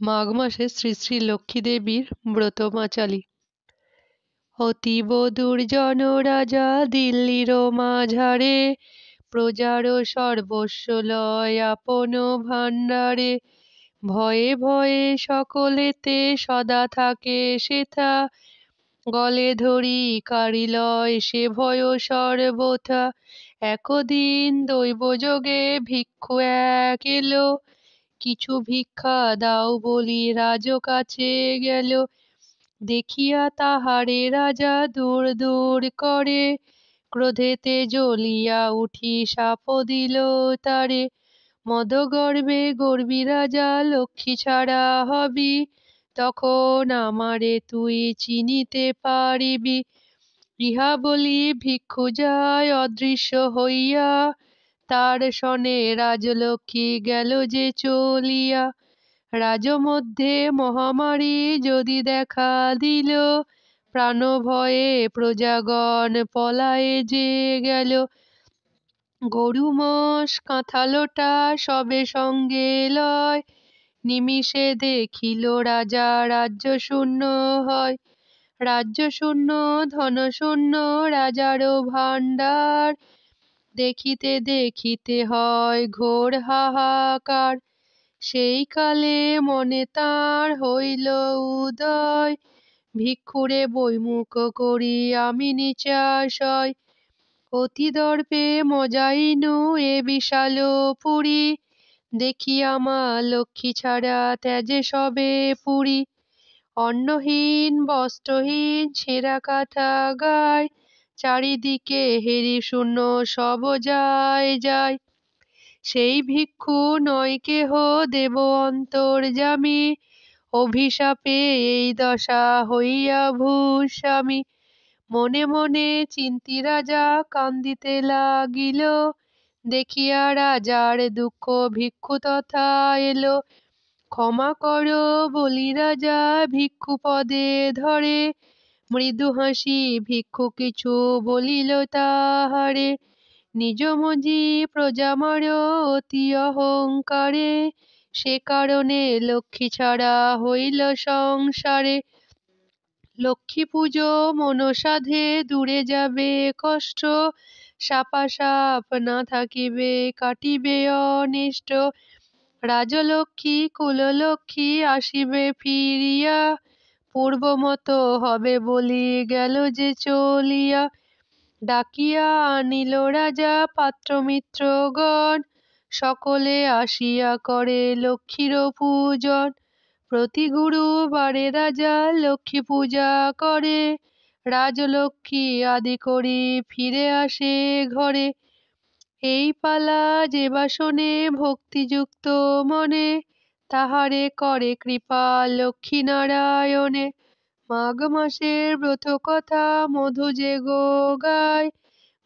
মাঘ মাসে শ্রী শ্রী লক্ষ্মী দেবীর ব্রতমাচালি। অতীব দুর্জন রাজা দিল্লির মাঝারে, প্রজার সর্বস্ব লয় আপন ভাণ্ডারে। ভয়ে ভয়ে সকলেতে সদা থাকে সেথা, গলে ধরি কারি লয় সে ভয় সর্বথা। একদিন দৈবযোগে ভিক্ষু এক এলো, কিছু ভিক্ষা দাও বলি রাজ কাছে গেল। দেখিয়া তাহারে রাজা দূর দূর করে, ক্রোধেতে জ্বলিয়া উঠি শাপ দিল তারে। মদগর্বে গর্বী রাজা লক্ষ্মী ছাড়া হবি, তখন আমারে তুই চিনিতে পারিবি। ইহা বলি ভিক্ষু যায় অদৃশ্য হইয়া, তার সনে রাজলক্ষ্মী গেল যে চলিয়া। রাজমধ্যে মহামারী যদি দেখা দিল, প্রাণ ভয়ে প্রজাগণ পলায়ে যে গেল। গরু মোষ কাঁথা লোটা সবে সঙ্গে লয়, নিমিষে দেখিল রাজা রাজ্য শূন্য হয়। রাজ্য শূন্য ধন শূন্য রাজারও ভাণ্ডার, দেখিতে দেখিতে হয় ঘোর হাহাকার। সেই কালে মনে তাঁর হইল উদয়, ভিক্ষুরে বৈমুখ করি আমি নিচাশয়। অতি দর্পে মজাইনু এ বিশাল পুরী, দেখিয়া মা লক্ষ্মী ছাড়া ত্যাজে সবে পুরী। অন্নহীন বস্ত্রহীন ছেঁড়া কাঁথা গায়, চারিদিকে হেরি শূন্য সব যায় যায়। সেই ভিক্ষু নয় কেহ দেব অন্তর্যামী, অভিশাপে এই দশা হইয়া ভূস্বামী। মনে মনে চিন্তি রাজা কান্দিতে লাগিল, দেখিয়া রাজার দুঃখ ভিক্ষু তথা এলো। ক্ষমা কর বলি রাজা ভিক্ষু পদে ধরে, মৃদু হাসি ভিক্ষু কিছু বলিল তাহারে। নিজ মজি প্রজা মার অতি অহংকারে, সে কারণে লক্ষ্মী ছাড়া হইল সংসারে। লক্ষ্মী পুজো মনসাধে দূরে যাবে কষ্ট, সাপাসাপ না থাকিবে কাটিবে অনিষ্ট। রাজলক্ষ্মী কুললক্ষ্মী আসিবে ফিরিয়া, পূর্বমত হবে বলি গেল যে চলিয়া। ডাকিয়া আনিল রাজা পাত্র মিত্রগণ, সকলে আসিয়া করে লক্ষ্মীর পূজন। প্রতি গুরুবারে রাজা লক্ষ্মী পূজা করে, রাজলক্ষ্মী আদি করি ফিরে আসে ঘরে। এই পালা যে বাসনে ভক্তিযুক্ত মনে, তাহারে করে কৃপা লক্ষ্মী নারায়ণে। মাঘ মাসের ব্রত কথা মধু যে গো গায়,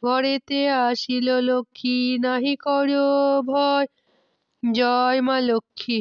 ঘরেতে আসিল লক্ষ্মী নাহি করো ভয়। জয় মা লক্ষ্মী।